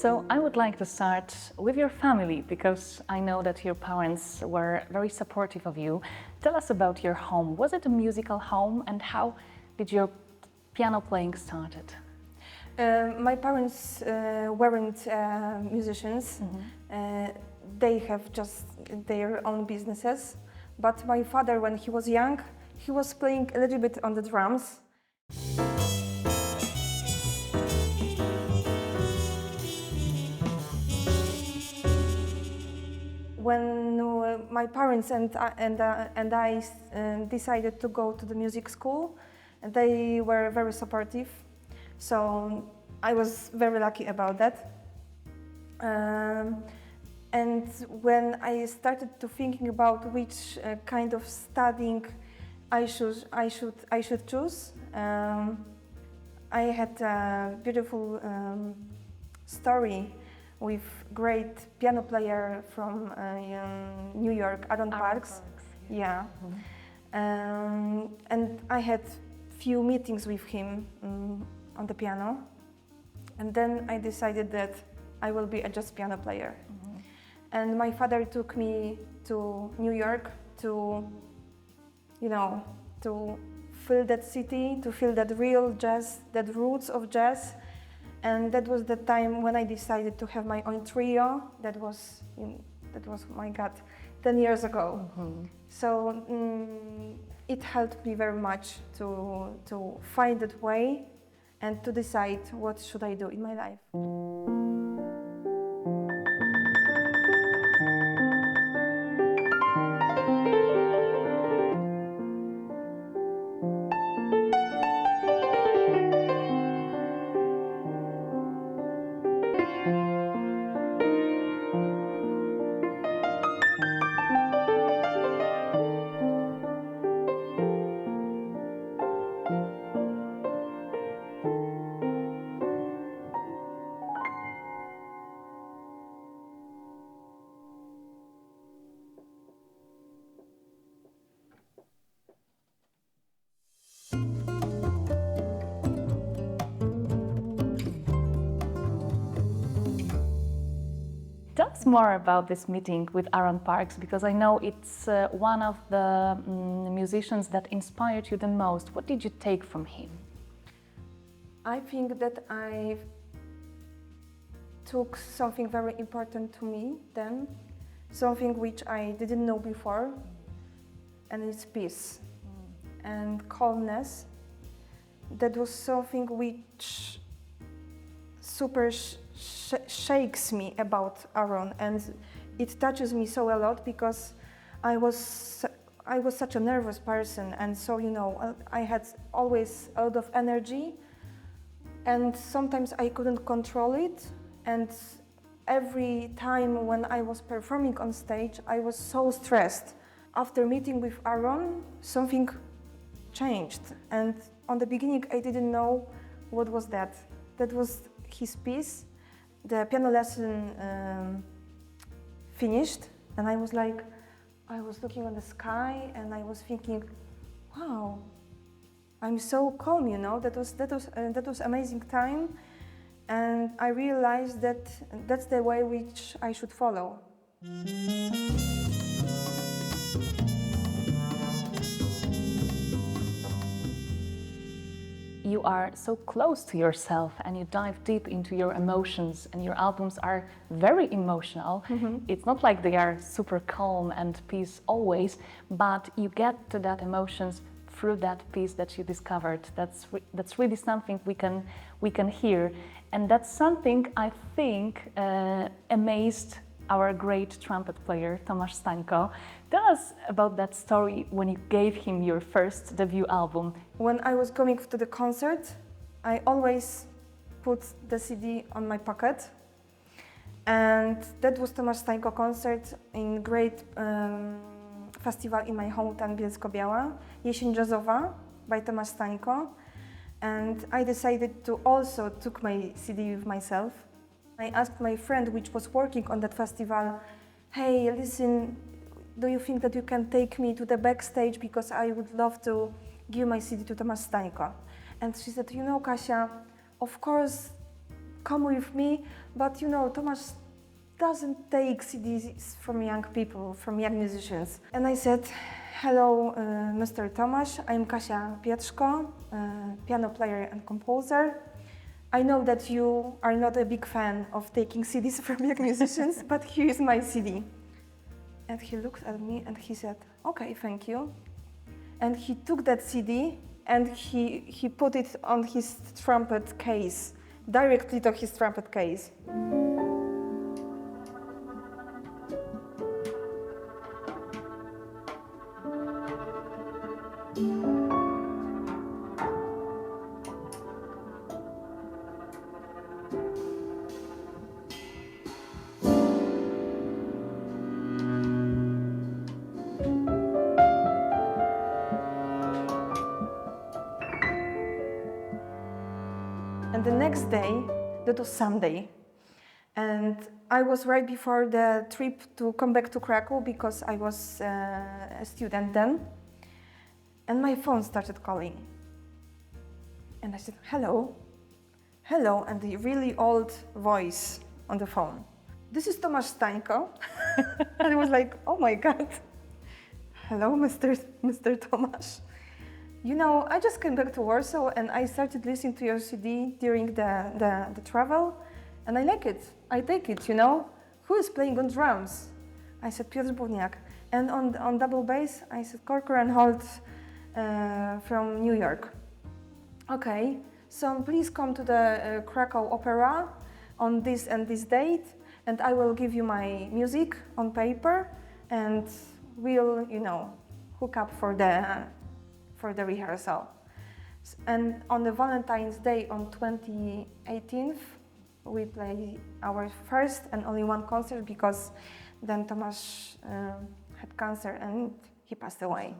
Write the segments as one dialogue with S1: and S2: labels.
S1: So I would like to start with your family because I know that your parents were very supportive of you. Tell us about your home. Was it a musical home and how did your piano playing started?
S2: My parents weren't musicians. They have just their own businesses. But my father, when he was young, he was playing a little bit on the drums. When my parents and I decided to go to the music school, they were very supportive. So I was very lucky about that. And when I started to thinking about which kind of studying I should choose, I had a beautiful story with great piano player from New York, Aaron Parks. Yeah. And I had few meetings with him on the piano, and then I decided that I will be a jazz piano player. And my father took me to New York to, to feel that city, to feel that real jazz, that roots of jazz. And that was the time when I decided to have my own trio. That was, my God, 10 years ago. So it helped me very much to find that way and to decide what should I do in my life.
S1: Tell us more about this meeting with Aaron Parks because I know it's one of the musicians that inspired you the most. What did you take from him?
S2: I think that I took something very important to me then, something which I didn't know before, and it's peace and calmness. That was something which super shakes me about Aaron, and it touches me so a lot because I was such a nervous person, and so I had always a lot of energy, and sometimes I couldn't control it. And every time when I was performing on stage, I was so stressed. After meeting with Aaron, something changed, and on the beginning I didn't know what was that. That was his piece. The piano lesson finished, and I was looking on the sky, and I was thinking, wow, I'm so calm, that was amazing time, and I realized that that's the way which I should follow.
S1: You are so close to yourself and you dive deep into your emotions, and your albums are very emotional. It's not like they are super calm and peace always, but you get to that emotions through that piece that you discovered. That's really something we can hear, and that's something I think amazed our great trumpet player Tomasz Stańko. Tell us about that story when you gave him your first debut album.
S2: When I was going to the concert, I always put the CD on my pocket, and that was Tomasz Stańko concert in great festival in my hometown Bielsko-Biała, Jesień Jazzowa by Tomasz Stańko, and I decided to also took my CD with myself. I asked my friend, which was working on that festival, hey, listen, do you think that you can take me to the backstage because I would love to give my CD to Tomasz Stańko? And she said, Kasia, of course come with me, but you know, Tomasz doesn't take CDs from young people, from young musicians. And I said, hello, Mr. Tomasz, I'm Kasia Pietrzko, piano player and composer. I know that you are not a big fan of taking CDs from young musicians, but here is my CD. And he looked at me and he said, okay, thank you. And he took that CD and he put it on his trumpet case, directly to his trumpet case. And the next day, that was Sunday, and I was right before the trip to come back to Krakow because I was a student then, and my phone started calling. And I said, hello, hello, and the really old voice on the phone. This is Tomasz Stańko. And I was like, oh my God, hello, Mr. Tomasz. You know, I just came back to Warsaw and I started listening to your CD during the travel, and I like it. I take it, you know. Who is playing on drums? I said, Piotr Burniak. And on double bass, I said, Corcoran Holt from New York. Okay, so please come to the Krakow Opera on this and this date, and I will give you my music on paper, and we'll, you know, hook up for the rehearsal. And on the Valentine's Day on 2018, we play our first and only one concert because then Tomasz had cancer and he passed away.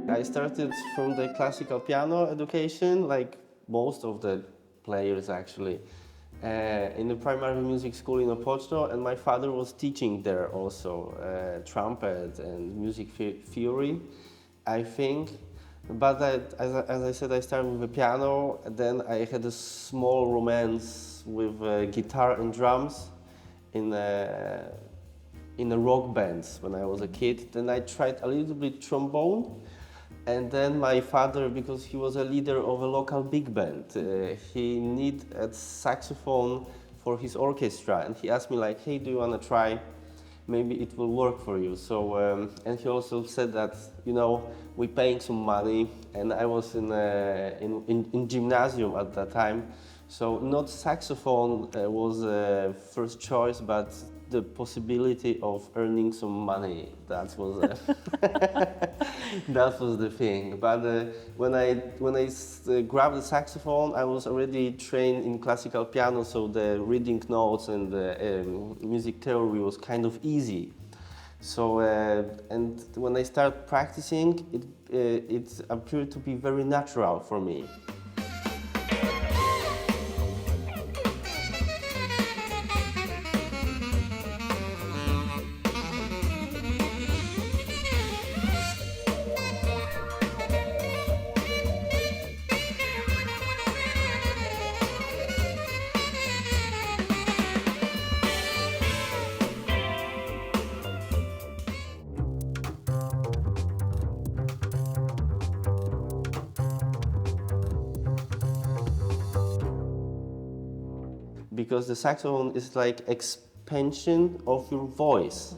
S3: I started from the classical piano education, like most of the players actually, in the primary music school in Opoczno, and my father was teaching there also trumpet and music theory, I think. But as I said, I started with the piano, and then I had a small romance with guitar and drums in a rock band when I was a kid. Then I tried a little bit trombone. And then my father, because he was a leader of a local big band, he needed a saxophone for his orchestra, and he asked me like, hey, do you want to try? Maybe it will work for you. So, and he also said that, you know, we're paying some money, and I was in gymnasium at that time, so not saxophone was first choice, but the possibility of earning some money. That was that was the thing. But when I grabbed the saxophone, I was already trained in classical piano, so the reading notes and the music theory was kind of easy. So and when I started practicing, it appeared to be very natural for me. Because the saxophone is like expansion of your voice.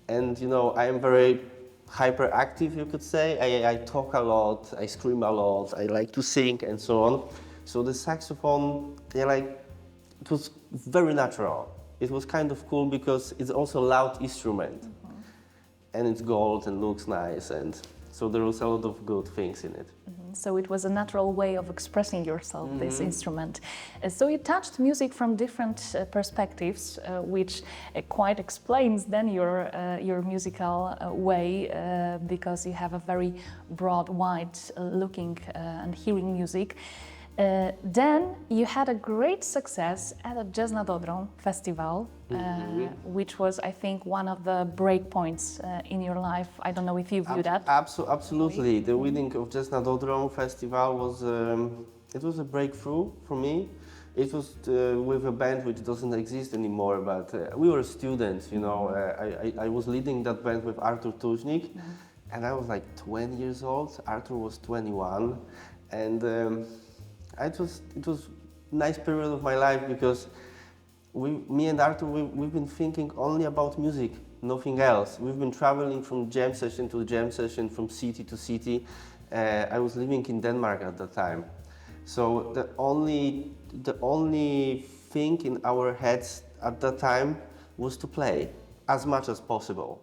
S3: And you know, I am very hyperactive, you could say. I talk a lot, I scream a lot, I like to sing and so on. So the saxophone, it was very natural. It was kind of cool because it's also a loud instrument, and it's gold and looks nice, and so there was a lot of good things in it.
S1: So it was a natural way of expressing yourself, this instrument. So you touched music from different perspectives, which quite explains then your musical way, because you have a very broad, wide looking and hearing music. Then you had a great success at a Jazz nad Odrą festival, which was, I think, one of the break points in your life. I don't know if you view that.
S3: Absolutely. The winning of Jazz nad Odrą festival was it was a breakthrough for me. It was with a band which doesn't exist anymore, but we were students, you know. I was leading that band with Artur Tuźnik, and I was like 20 years old. Artur was 21, and it was a nice period of my life because me and Artur, we've been thinking only about music, nothing else. We've been traveling from jam session to jam session, from city to city. I was living in Denmark at that time. So the only thing in our heads at that time was to play as much as possible.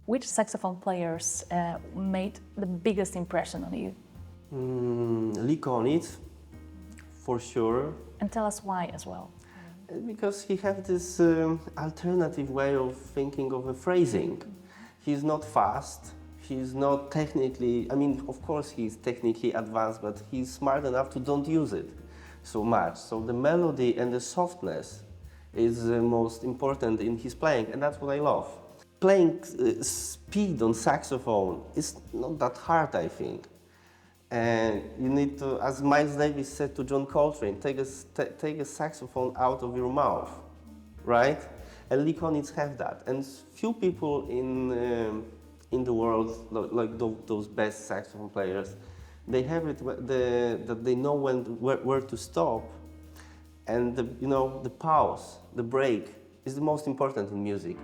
S1: Which saxophone players made the biggest impression on you?
S3: Lee Konitz, for sure.
S1: And tell us why as well.
S3: Because he has this alternative way of thinking of a phrasing. He's not fast, he's not technically, I mean, of course he's technically advanced, but he's smart enough to don't use it so much. So the melody and the softness is the most important in his playing, and that's what I love. Playing speed on saxophone is not that hard, I think. And you need to, as Miles Davis said to John Coltrane, take a saxophone out of your mouth, right? And Lee Konitz have that. And few people in the world, like those best saxophone players, they have it that they know where to stop, and the pause, the break, is the most important in music.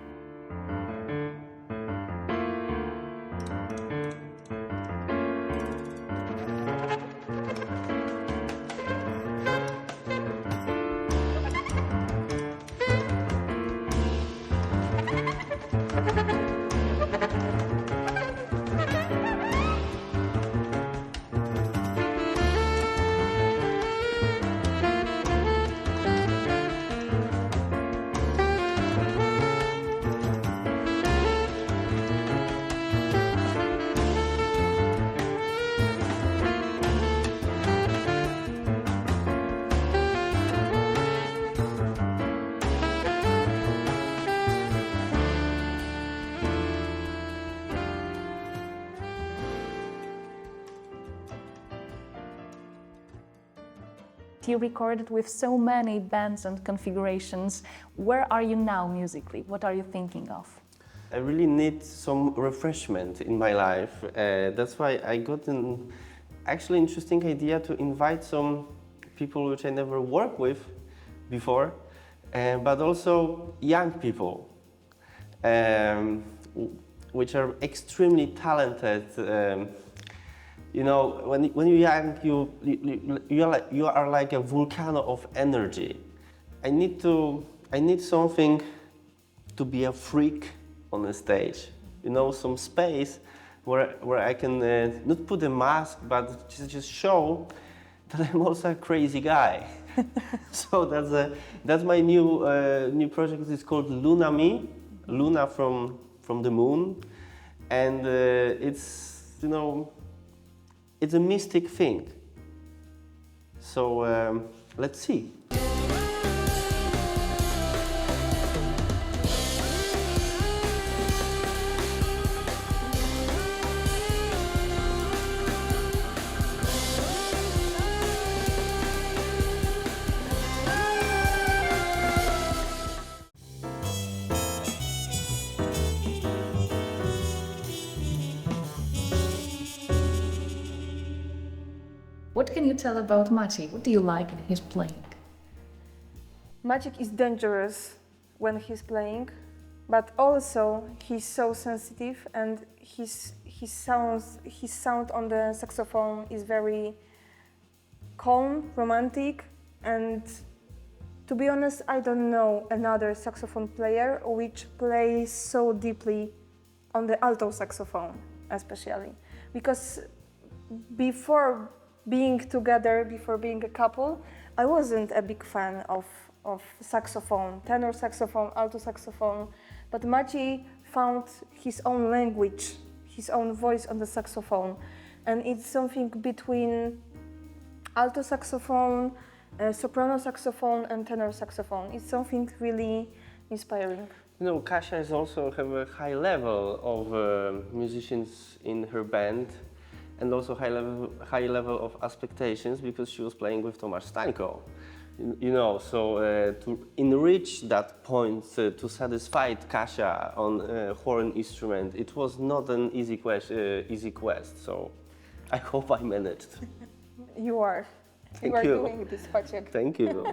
S1: You recorded with so many bands and configurations. Where are you now musically? What are you thinking of?
S3: I really need some refreshment in my life. That's why I got an actually interesting idea to invite some people which I never worked with before, but also young people, which are extremely talented. You know, when you're young, you are like a volcano of energy. I need something to be a freak on the stage. You know, some space where I can not put a mask, but just show that I'm also a crazy guy. So that's my new project. It's called Luna Me. Luna from from the moon, and it's, you know, it's a mystic thing. So let's see.
S1: What can you tell about Maciej? What do you like in his playing?
S2: Maciek is dangerous when he's playing, but also he's so sensitive, and his sound on the saxophone is very calm, romantic, and to be honest, I don't know another saxophone player which plays so deeply on the alto saxophone, especially. Because before being together, before being a couple, I wasn't a big fan of saxophone, tenor saxophone, alto saxophone, but Maciej found his own language, his own voice on the saxophone, and it's something between alto saxophone, soprano saxophone and tenor saxophone. It's something really inspiring.
S3: You know, Kasia is also have a high level of musicians in her band, and also high level of expectations, because she was playing with Tomasz Stańko. You know, so to enrich that point, to satisfy Kasia on horn instrument, it was not an easy quest. So I hope I managed.
S2: You are.
S3: Thank
S2: you are
S3: you.
S2: doing this, Maciek.
S3: Thank you.